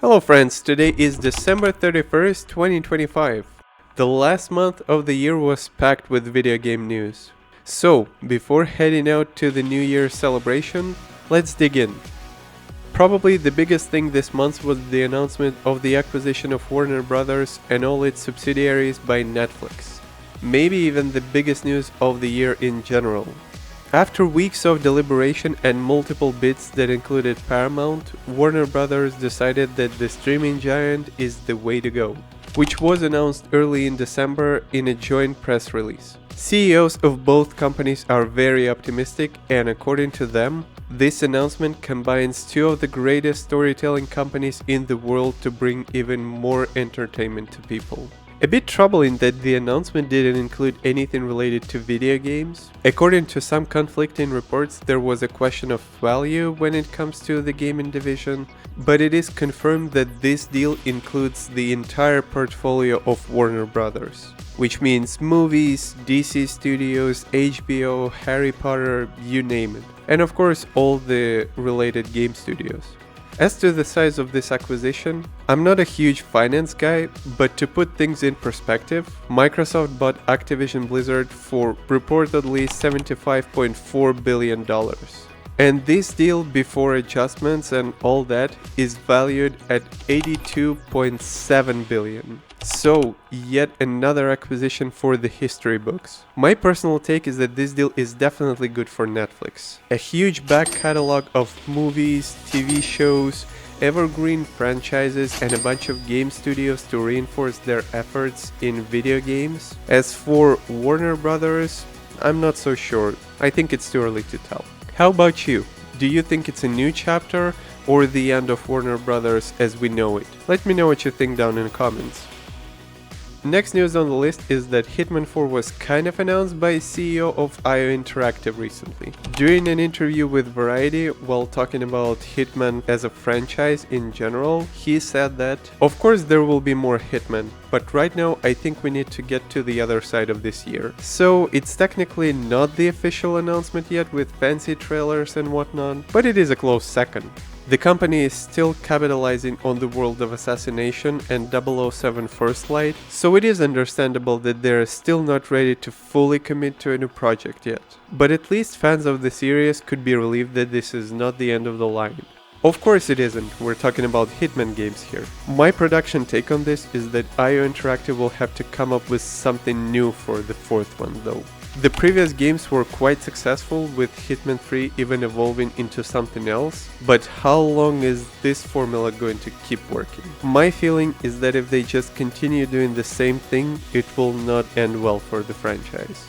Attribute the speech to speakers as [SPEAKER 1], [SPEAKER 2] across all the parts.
[SPEAKER 1] Hello friends, today is December 31st, 2025. The last month of the year was packed with video game news. So, before heading out to the New Year celebration, let's dig in. Probably the biggest thing this month was the announcement of the acquisition of Warner Bros. And all its subsidiaries by Netflix. Maybe even the biggest news of the year in general. After weeks of deliberation and multiple bids that included Paramount, Warner Bros. Decided that the streaming giant is the way to go, which was announced early in December in a joint press release. CEOs of both companies are very optimistic, and according to them, this announcement combines two of the greatest storytelling companies in the world to bring even more entertainment to people. A bit troubling that the announcement didn't include anything related to video games. According to some conflicting reports, there was a question of value when it comes to the gaming division, but it is confirmed that this deal includes the entire portfolio of Warner Bros., which means movies, DC Studios, HBO, Harry Potter, you name it, and of course all the related game studios. As to the size of this acquisition, I'm not a huge finance guy, but to put things in perspective, Microsoft bought Activision Blizzard for reportedly $75.4 billion. And this deal, before adjustments and all that, is valued at $82.7 billion. So, yet another acquisition for the history books. My personal take is that this deal is definitely good for Netflix. A huge back catalog of movies, TV shows, evergreen franchises, and a bunch of game studios to reinforce their efforts in video games. As for Warner Brothers, I'm not so sure. I think it's too early to tell. How about you? Do you think it's a new chapter or the end of Warner Brothers as we know it? Let me know what you think down in the comments. Next news on the list is that Hitman 4 was kind of announced by CEO of IO Interactive recently. During an interview with Variety, while talking about Hitman as a franchise in general, he said that, of course there will be more Hitman, but right now I think we need to get to the other side of this year. So it's technically not the official announcement yet with fancy trailers and whatnot, but it is a close second. The company is still capitalizing on the world of assassination and 007 First Light, so it is understandable that they are still not ready to fully commit to a new project yet. But at least fans of the series could be relieved that this is not the end of the line. Of course it isn't, we're talking about Hitman games here. My production take on this is that IO Interactive will have to come up with something new for the fourth one though. The previous games were quite successful, with Hitman 3 even evolving into something else, but how long is this formula going to keep working? My feeling is that if they just continue doing the same thing, it will not end well for the franchise.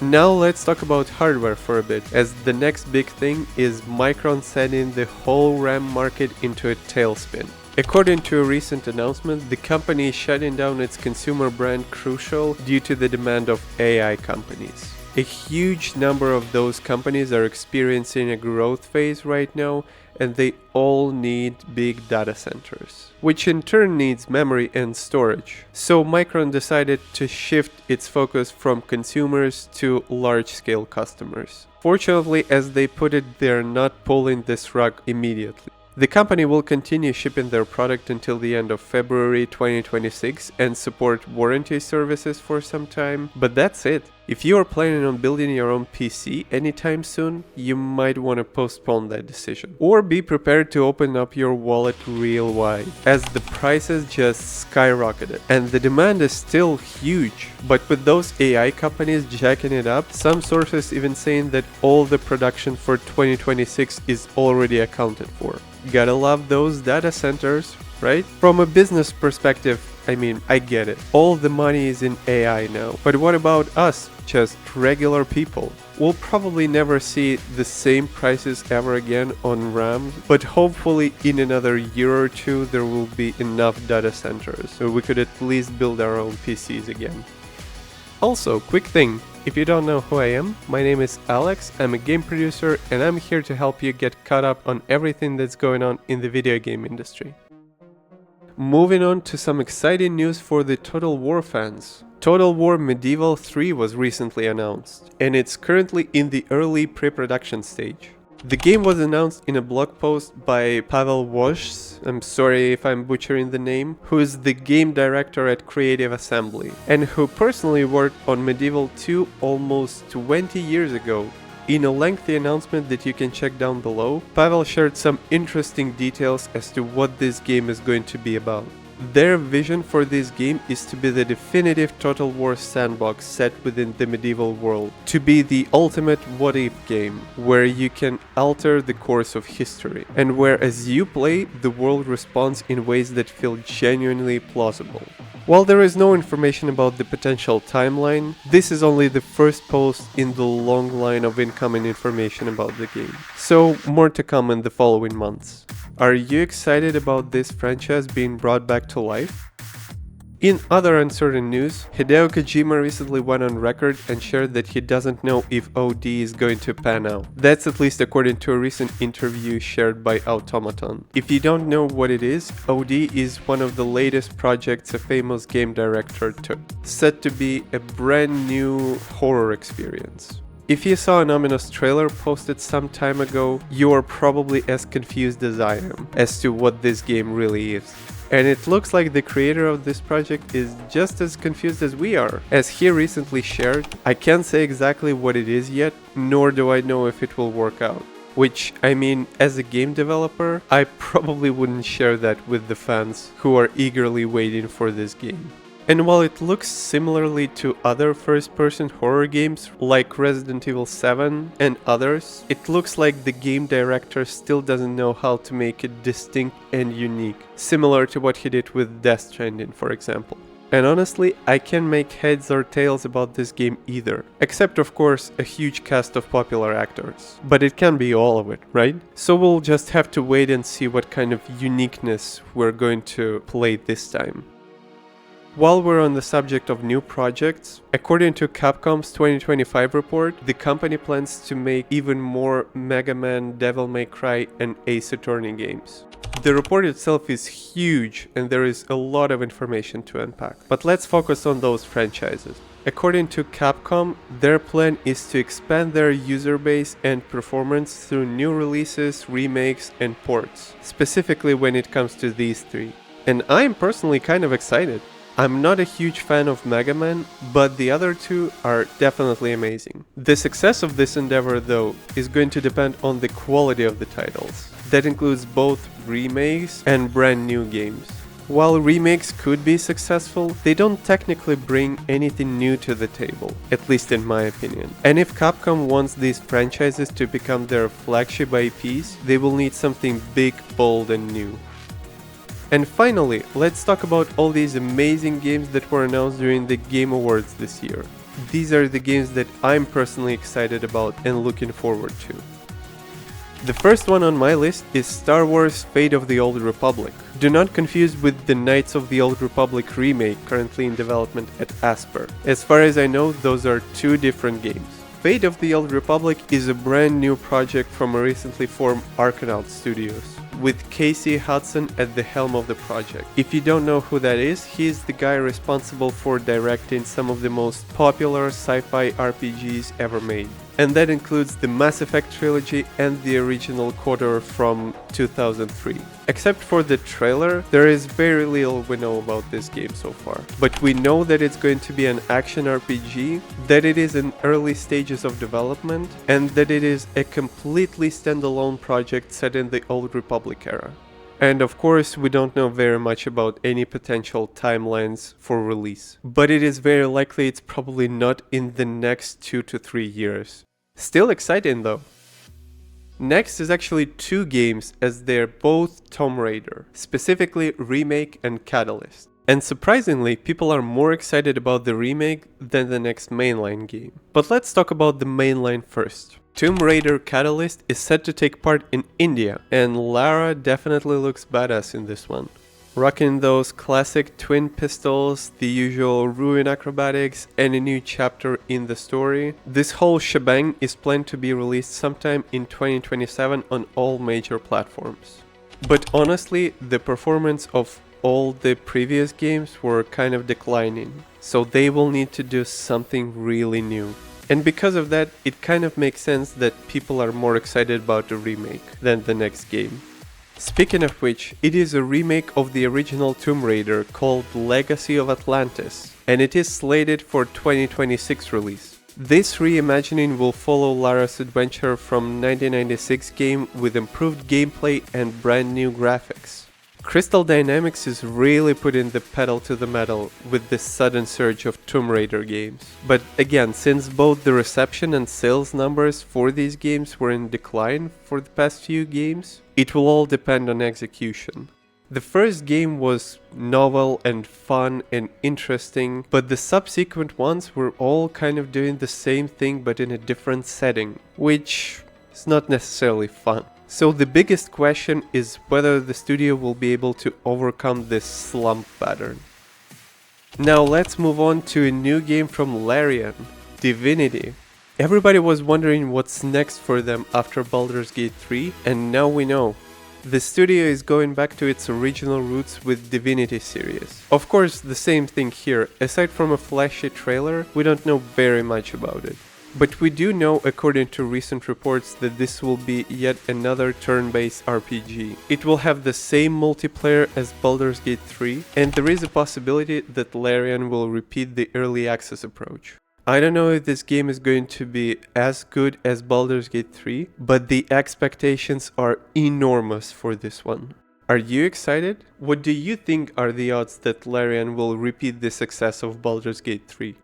[SPEAKER 1] Now let's talk about hardware for a bit, as the next big thing is Micron sending the whole RAM market into a tailspin. According to a recent announcement, the company is shutting down its consumer brand Crucial due to the demand of AI companies. A huge number of those companies are experiencing a growth phase right now, and they all need big data centers, which in turn needs memory and storage. So Micron decided to shift its focus from consumers to large-scale customers. Fortunately, as they put it, they're not pulling this rug immediately. The company will continue shipping their product until the end of February 2026 and support warranty services for some time, but that's it. If you are planning on building your own PC anytime soon, you might want to postpone that decision. Or be prepared to open up your wallet real wide, as the prices just skyrocketed. And the demand is still huge, but with those AI companies jacking it up, some sources even saying that all the production for 2026 is already accounted for. Gotta love those data centers, right? From a business perspective, I get it. All the money is in AI now. But what about us, just regular people? We'll probably never see the same prices ever again on RAM, but hopefully in another year or two there will be enough data centers so we could at least build our own PCs again. Also, quick thing, if you don't know who I am, my name is Alex, I'm a game producer, and I'm here to help you get caught up on everything that's going on in the video game industry. Moving on to some exciting news for the Total War fans. Total War Medieval 3 was recently announced, and it's currently in the early pre-production stage. The game was announced in a blog post by Pavel Wojs, I'm sorry if I'm butchering the name, who is the game director at Creative Assembly, and who personally worked on Medieval 2 almost 20 years ago. In a lengthy announcement that you can check down below, Pavel shared some interesting details as to what this game is going to be about. Their vision for this game is to be the definitive Total War sandbox set within the medieval world, to be the ultimate what-if game, where you can alter the course of history, and where as you play, the world responds in ways that feel genuinely plausible. While there is no information about the potential timeline, this is only the first post in the long line of incoming information about the game. So more to come in the following months. Are you excited about this franchise being brought back to life? In other uncertain news, Hideo Kojima recently went on record and shared that he doesn't know if OD is going to pan out. That's at least according to a recent interview shared by Automaton. If you don't know what it is, OD is one of the latest projects a famous game director took, set to be a brand new horror experience. If you saw an ominous trailer posted some time ago, you are probably as confused as I am as to what this game really is. And it looks like the creator of this project is just as confused as we are. As he recently shared, I can't say exactly what it is yet, nor do I know if it will work out. Which, I mean, as a game developer, I probably wouldn't share that with the fans who are eagerly waiting for this game. And while it looks similarly to other first-person horror games like Resident Evil 7 and others, it looks like the game director still doesn't know how to make it distinct and unique, similar to what he did with Death Stranding, for example. And honestly, I can't make heads or tails about this game either, except of course a huge cast of popular actors. But it can be all of it, right? So we'll just have to wait and see what kind of uniqueness we're going to play this time. While we're on the subject of new projects, according to Capcom's 2025 report, the company plans to make even more Mega Man, Devil May Cry, and Ace Attorney games. The report itself is huge and there is a lot of information to unpack, but let's focus on those franchises. According to Capcom, their plan is to expand their user base and performance through new releases, remakes, and ports, specifically when it comes to these three. And I'm personally kind of excited. I'm not a huge fan of Mega Man, but the other two are definitely amazing. The success of this endeavor, though, is going to depend on the quality of the titles. That includes both remakes and brand new games. While remakes could be successful, they don't technically bring anything new to the table, at least in my opinion. And if Capcom wants these franchises to become their flagship IPs, they will need something big, bold, and new. And finally, let's talk about all these amazing games that were announced during the Game Awards this year. These are the games that I'm personally excited about and looking forward to. The first one on my list is Star Wars Fate of the Old Republic. Do not confuse with the Knights of the Old Republic remake currently in development at Asper. As far as I know, those are two different games. Fate of the Old Republic is a brand new project from a recently formed Argonaut Studios, with Casey Hudson at the helm of the project. If you don't know who that is, he is the guy responsible for directing some of the most popular sci-fi RPGs ever made. And that includes the Mass Effect trilogy and the original KOTOR from 2003. Except for the trailer, there is very little we know about this game so far. But we know that it's going to be an action RPG, that it is in early stages of development, and that it is a completely standalone project set in the Old Republic era. And of course, we don't know very much about any potential timelines for release. But it is very likely it's probably not in the next 2 to 3 years. Still exciting though. Next is actually two games, as they're both Tomb Raider, specifically Remake and Catalyst. And surprisingly, people are more excited about the remake than the next mainline game. But let's talk about the mainline first. Tomb Raider Catalyst is set to take part in India, and Lara definitely looks badass in this one. Rocking those classic twin pistols, the usual ruin acrobatics, and a new chapter in the story. This whole shebang is planned to be released sometime in 2027 on all major platforms. But honestly, the performance of all the previous games were kind of declining, so they will need to do something really new. And because of that, it kind of makes sense that people are more excited about the remake than the next game. Speaking of which, it is a remake of the original Tomb Raider called Legacy of Atlantis, and it is slated for 2026 release. This reimagining will follow Lara's adventure from 1996 game with improved gameplay and brand new graphics. Crystal Dynamics is really putting the pedal to the metal with this sudden surge of Tomb Raider games. But again, since both the reception and sales numbers for these games were in decline for the past few games, it will all depend on execution. The first game was novel and fun and interesting, but the subsequent ones were all kind of doing the same thing but in a different setting, which is not necessarily fun. So the biggest question is whether the studio will be able to overcome this slump pattern. Now let's move on to a new game from Larian, Divinity. Everybody was wondering what's next for them after Baldur's Gate 3, and now we know. The studio is going back to its original roots with Divinity series. Of course, the same thing here. Aside from a flashy trailer, we don't know very much about it. But we do know, according to recent reports, that this will be yet another turn-based RPG. It will have the same multiplayer as Baldur's Gate 3, and there is a possibility that Larian will repeat the early access approach. I don't know if this game is going to be as good as Baldur's Gate 3, but the expectations are enormous for this one. Are you excited? What do you think are the odds that Larian will repeat the success of Baldur's Gate 3?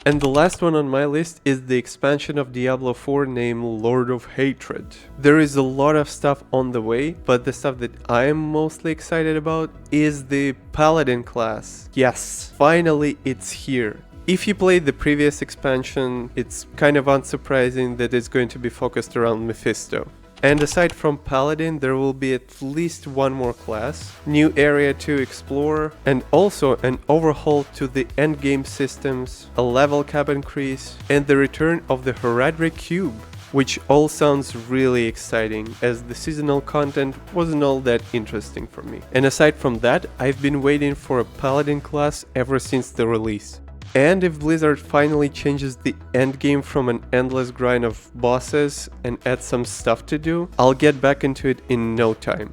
[SPEAKER 1] And the last one on my list is the expansion of Diablo 4 named Lord of Hatred. There is a lot of stuff on the way, but the stuff that I am mostly excited about is the Paladin class. Yes, finally it's here. If you played the previous expansion, it's kind of unsurprising that it's going to be focused around Mephisto. And aside from Paladin, there will be at least one more class, new area to explore, and also an overhaul to the endgame systems, a level cap increase, and the return of the Heraldric Cube, which all sounds really exciting, as the seasonal content wasn't all that interesting for me. And aside from that, I've been waiting for a Paladin class ever since the release. And if Blizzard finally changes the endgame from an endless grind of bosses and adds some stuff to do, I'll get back into it in no time.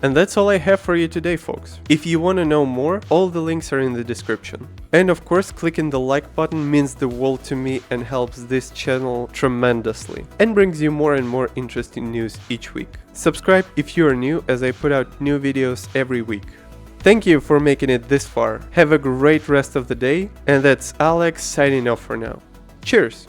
[SPEAKER 1] And that's all I have for you today, folks. If you want to know more, all the links are in the description. And of course, clicking the like button means the world to me and helps this channel tremendously, and brings you more and more interesting news each week. Subscribe if you are new, as I put out new videos every week. Thank you for making it this far. Have a great rest of the day, and that's Alex signing off for now. Cheers!